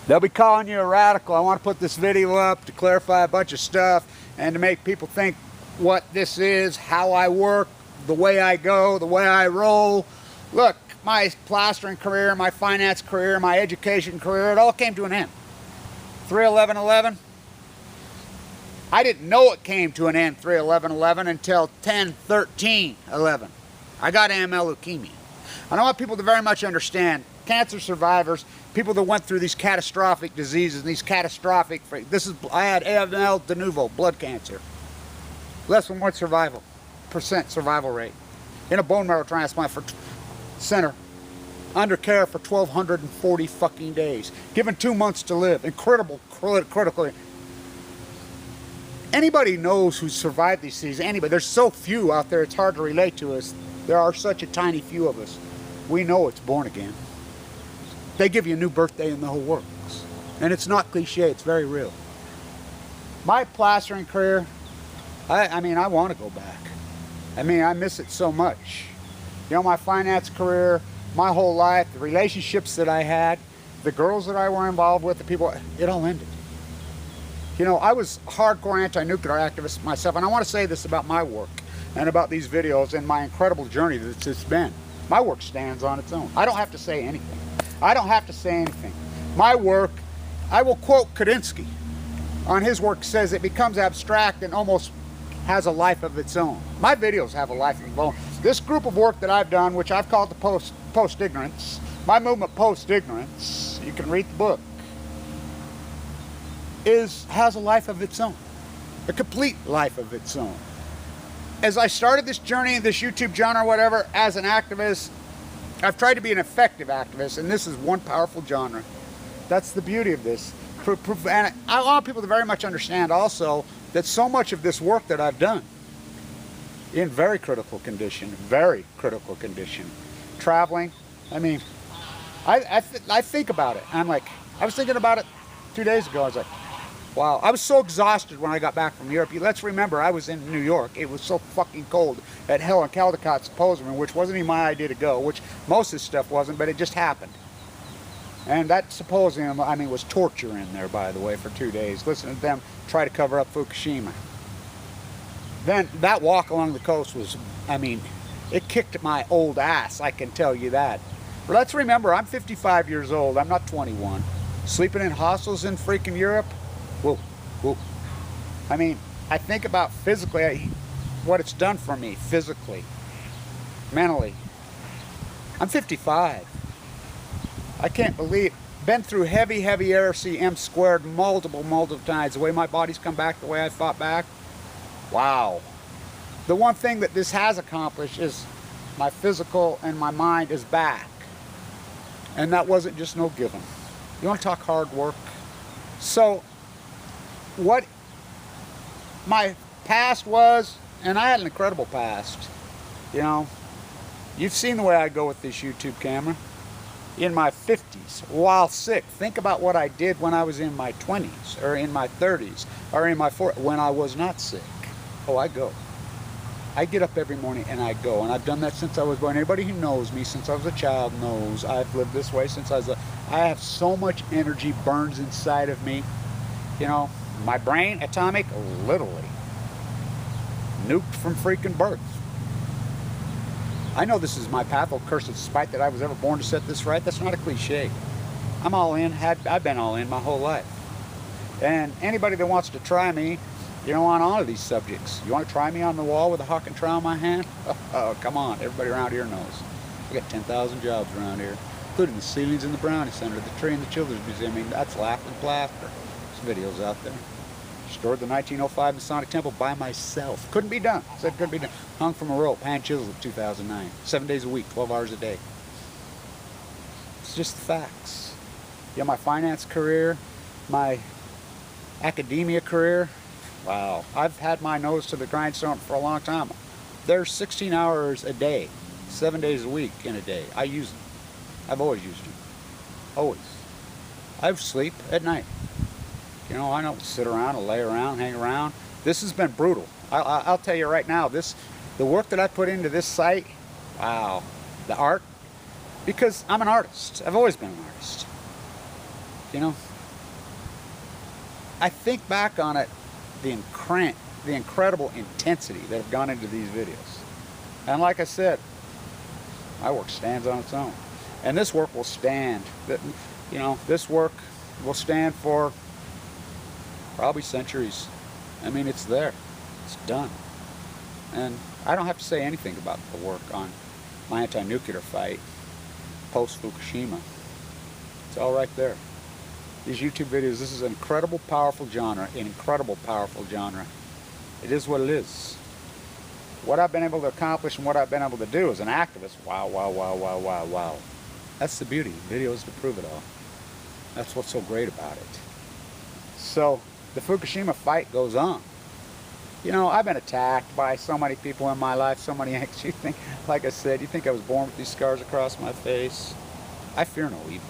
They'll be calling you a radical. I want to put this video up to clarify a bunch of stuff and to make people think what this is, how I work, the way I go, the way I roll. Look, my plastering career, my finance career, my education career, it all came to an end. 3/11/11. I didn't know it came to an end 3/11/11 until 10/13/11. I got AML leukemia. I want people to very much understand, cancer survivors, people that went through these catastrophic diseases, these catastrophic, I had AML de novo, blood cancer. Less than 1% survival rate. In a bone marrow transplant for center. Under care for 1,240 fucking days. Given 2 months to live. Incredible, critical. Anybody knows who's survived these diseases. Anybody. There's so few out there, it's hard to relate to us. There are such a tiny few of us. We know it's born again. They give you a new birthday and the whole works. And it's not cliche, it's very real. My plastering career, I mean, I want to go back. I mean, I miss it so much. You know, my finance career, my whole life, the relationships that I had, the girls that I were involved with, the people, it all ended. You know, I was hardcore anti-nuclear activist myself, and I want to say this about my work and about these videos and my incredible journey that it's been. My work stands on its own. I don't have to say anything. I don't have to say anything. My work, I will quote Kandinsky on his work, says it becomes abstract and almost has a life of its own. My videos have a life of its own. This group of work that I've done, which I've called the post-ignorance, my movement post-ignorance, you can read the book, has a life of its own. A complete life of its own. As I started this journey, this YouTube genre, whatever, as an activist, I've tried to be an effective activist, and this is one powerful genre. That's the beauty of this. And I want people to very much understand also that so much of this work that I've done in very critical condition, traveling, I mean, I think about it. I'm like, I was thinking about it 2 days ago. I was like, wow. I was so exhausted when I got back from Europe. Let's remember, I was in New York. It was so fucking cold at Hell and Caldecott's Symposium, which wasn't even my idea to go, which most of this stuff wasn't, but it just happened. And that symposium, I mean, was torture in there, by the way, for 2 days. Listen to them try to cover up Fukushima. Then that walk along the coast was, I mean, it kicked my old ass, I can tell you that. But let's remember, I'm 55 years old. I'm not 21. Sleeping in hostels in freaking Europe. Whoa, whoa. I mean, I think about physically what it's done for me, physically, mentally. I'm 55. I can't believe, been through heavy RCM squared multiple times. The way my body's come back, the way I fought back. Wow. The one thing that this has accomplished is my physical and my mind is back. And that wasn't just no given. You want to talk hard work? So, what my past was, and I had an incredible past, you know. You've seen the way I go with this YouTube camera. In my 50s, while sick. Think about what I did when I was in my 20s, or in my 30s, or in my 40s, when I was not sick. Oh, I go. I get up every morning and I go, and I've done that since I was born. Anybody who knows me since I was a child knows I've lived this way since I was I have so much energy burns inside of me. You know, my brain, atomic, literally nuked from freaking birth. I know this is my path, oh curse of spite that I was ever born to set this right. That's not a cliche. I'm all in, I've been all in my whole life. And anybody that wants to try me, you know, on all of these subjects, you want to try me on the wall with a hawk and trowel in my hand? Oh, come on, everybody around here knows. I got 10,000 jobs around here, including the ceilings in the Brownie Center, the tree in the Children's Museum. I mean, that's laughing plaster. There's videos out there. Restored the 1905 Masonic Temple by myself. Couldn't be done. Said couldn't be done. Hung from a rope, hand chiseled in 2009. 7 days a week, 12 hours a day. It's just the facts. Yeah, my finance career, my academia career, wow. I've had my nose to the grindstone for a long time. There's 16 hours a day, 7 days a week in a day. I use them. I've always used them. Always. I sleep at night. You know, I don't sit around or lay around, hang around. This has been brutal. I'll tell you right now, the work that I put into this site, wow, the art, because I'm an artist. I've always been an artist. You know, I think back on it, the incredible intensity that have gone into these videos. And like I said, my work stands on its own. And this work will stand. You know, this work will stand for probably centuries. I mean, it's there. It's done. And I don't have to say anything about the work on my anti-nuclear fight post-Fukushima. It's all right there. These YouTube videos, this is an incredible, powerful genre, an incredible, powerful genre. It is what it is. What I've been able to accomplish and what I've been able to do as an activist, wow, wow, wow, wow, wow, wow. That's the beauty. Videos to prove it all. That's what's so great about it. So, the Fukushima fight goes on. You know, I've been attacked by so many people in my life, so many angst. You think, like I said, you think I was born with these scars across my face? I fear no evil.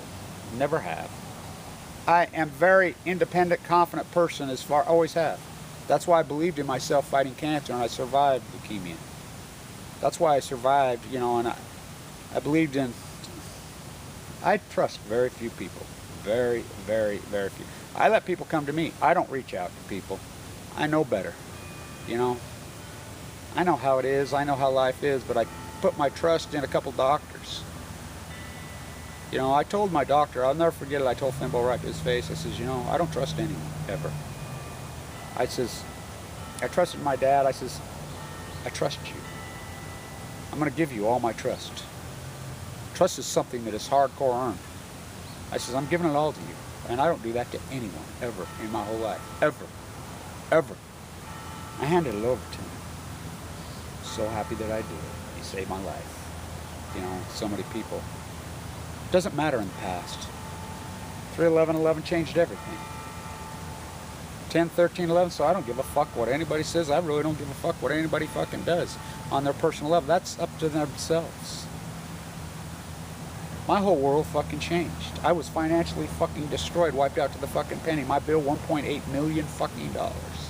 Never have. I am a very independent, confident person always have. That's why I believed in myself fighting cancer and I survived leukemia. That's why I survived, you know, and I believed in, I trust very few people. Very, very, very few. I let people come to me. I don't reach out to people. I know better. You know, I know how it is. I know how life is, but I put my trust in a couple doctors. You know, I told my doctor, I'll never forget it, I told Fimbo right to his face, I says, you know, I don't trust anyone, ever. I says, I trusted my dad, I says, I trust you. I'm going to give you all my trust. Trust is something that is hardcore earned. I says, I'm giving it all to you. And I don't do that to anyone, ever, in my whole life. Ever. Ever. I handed it over to him. So happy that I did. He saved my life. You know, so many people. Doesn't matter in the past. 3/11/11 changed everything. 10/13/11, so I don't give a fuck what anybody says. I really don't give a fuck what anybody fucking does on their personal level. That's up to themselves. My whole world fucking changed. I was financially fucking destroyed, wiped out to the fucking penny. My bill, $1.8 million fucking dollars.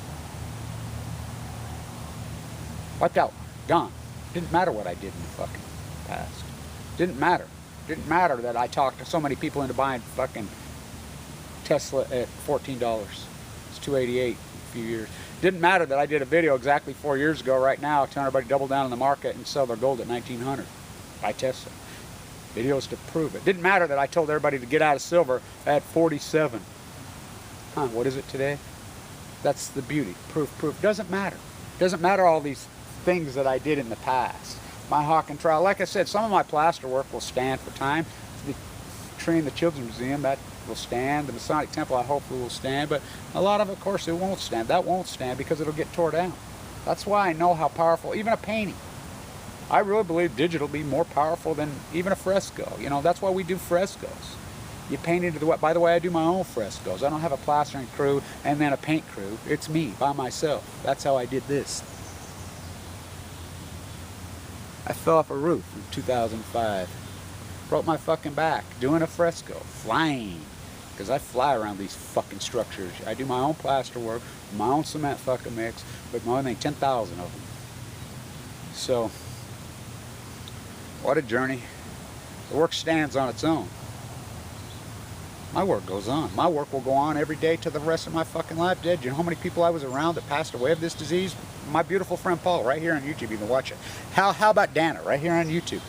Wiped out. Gone. Didn't matter what I did in the fucking past. Didn't matter. Didn't matter that I talked to so many people into buying fucking Tesla at $14. It's $288 in a few years. Didn't matter that I did a video exactly 4 years ago right now telling everybody to double down in the market and sell their gold at $1,900. Buy Tesla. Videos to prove it. Didn't matter that I told everybody to get out of silver at 47. Huh, what is it today? That's the beauty. Proof, proof. Doesn't matter. Doesn't matter all these things that I did in the past. My hawk and trowel. Like I said, some of my plaster work will stand for time. The tree in the Children's Museum, that will stand. The Masonic Temple, I hopefully will stand. But a lot of it, of course, it won't stand. That won't stand because it'll get tore down. That's why I know how powerful, even a painting. I really believe digital will be more powerful than even a fresco. You know, that's why we do frescoes. You paint into the wet. By the way, I do my own frescoes. I don't have a plastering crew and then a paint crew. It's me, by myself. That's how I did this. I fell off a roof in 2005. Broke my fucking back doing a fresco, flying. Because I fly around these fucking structures. I do my own plaster work, my own cement fucking mix, but my own thing, 10,000 of them. So, what a journey. The work stands on its own. My work goes on. My work will go on every day till the rest of my fucking life dead. You know how many people I was around that passed away of this disease? My beautiful friend Paul, right here on YouTube, you can watch it. How about Dana, right here on YouTube?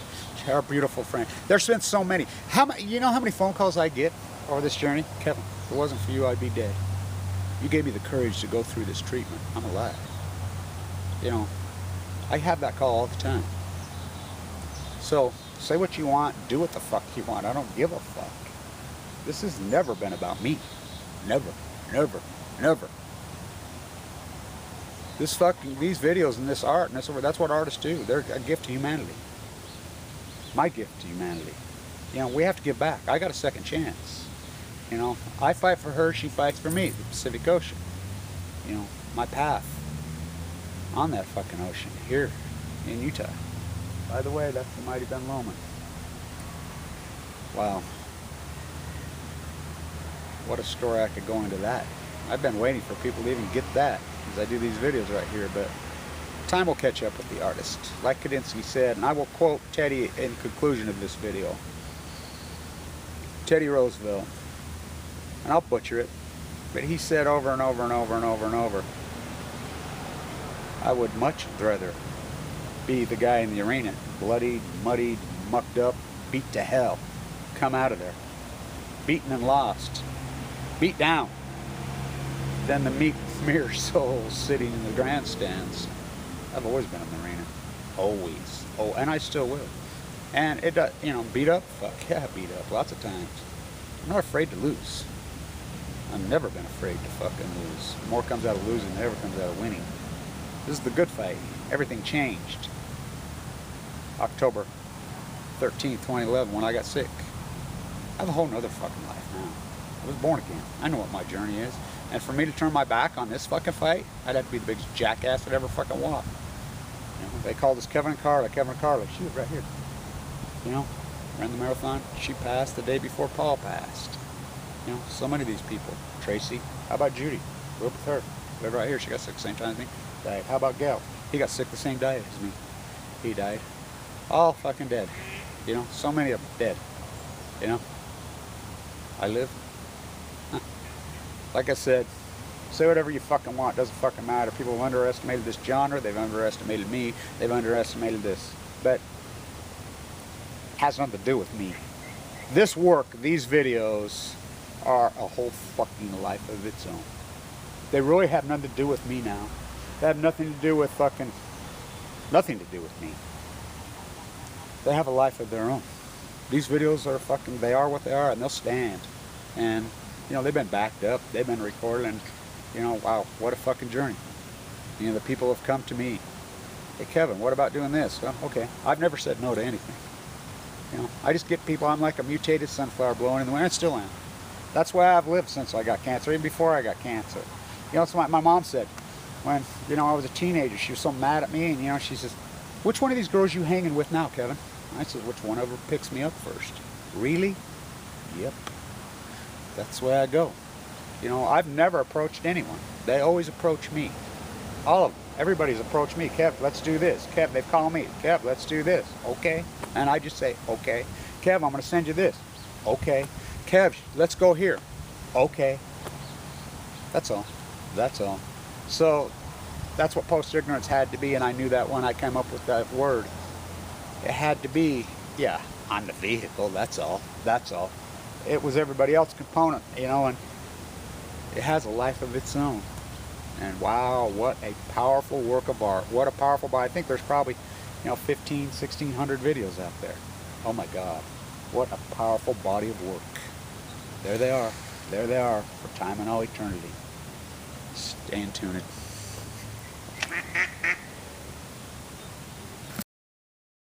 Our beautiful friend. There's been so many. You know how many phone calls I get over this journey? Kevin, if it wasn't for you, I'd be dead. You gave me the courage to go through this treatment. I'm alive. You know, I have that call all the time. So, say what you want, do what the fuck you want. I don't give a fuck. This has never been about me. Never, never, never. These videos and this art, and that's what artists do. They're a gift to humanity. My gift to humanity. You know, we have to give back. I got a second chance. You know, I fight for her, she fights for me, the Pacific Ocean. You know, my path on that fucking ocean here in Utah. By the way, that's the mighty Ben Lomond. Wow. What a story I could go into that. I've been waiting for people to even get that as I do these videos right here, but time will catch up with the artist. Like Kandinsky said, and I will quote Teddy in conclusion of this video. Teddy Roosevelt, and I'll butcher it. But he said over and over and over and over and over, I would much rather be the guy in the arena, bloodied, muddied, mucked up, beat to hell, come out of there, beaten and lost, beat down, than the meek, mere soul sitting in the grandstands. I've always been in the arena, always. Oh, and I still will. And it does, you know, beat up, fuck yeah, beat up, lots of times. I'm not afraid to lose. I've never been afraid to fucking lose. More comes out of losing than ever comes out of winning. This is the good fight. Everything changed. October 13th, 2011, when I got sick. I have a whole nother fucking life now. I was born again. I know what my journey is. And for me to turn my back on this fucking fight, I'd have to be the biggest jackass that ever fucking walked. You know, they called us Kevin and Carla. Kevin and Carla. She was right here. You know, ran the marathon. She passed the day before Paul passed. You know, so many of these people. Tracy. How about Judy? Grew up with her. Lived right here. She got sick the same time as me. Died. How about Gal? He got sick the same day as me. He died. All fucking dead. You know, so many of them dead. You know, I live. Huh. Like I said, say whatever you fucking want. Doesn't fucking matter. People have underestimated this genre. They've underestimated me. They've underestimated this. But it has nothing to do with me. This work, these videos, are a whole fucking life of its own. They really have nothing to do with me now. They have nothing to do with fucking, nothing to do with me. They have a life of their own. These videos are fucking, they are what they are, and they'll stand. And, you know, they've been backed up, they've been recorded, and, you know, wow, what a fucking journey. You know, the people have come to me. Hey, Kevin, what about doing this? Well, okay, I've never said no to anything. You know, I just get people, I'm like a mutated sunflower blowing in the wind, I still am. That's why I've lived since I got cancer, even before I got cancer. You know, it's what my mom said. When, you know, I was a teenager, she was so mad at me, and, you know, she says, which one of these girls you hanging with now, Kevin? I said, which one of them picks me up first? Really? Yep. That's the way I go. You know, I've never approached anyone. They always approach me. All of them. Everybody's approached me. Kev, let's do this. Kev, they've called me. Kev, let's do this. Okay. And I just say, okay. Kev, I'm going to send you this. Okay. Kev, let's go here. Okay. That's all. That's all. So that's what post-ignorance had to be, and I knew that when I came up with that word. It had to be, yeah, on the vehicle, that's all. That's all. It was everybody else's component, you know, and it has a life of its own. And wow, what a powerful work of art. What a powerful body. I think there's probably, you know, 1,600 videos out there. Oh my God. What a powerful body of work. There they are. There they are for time and all eternity. Stay in tune.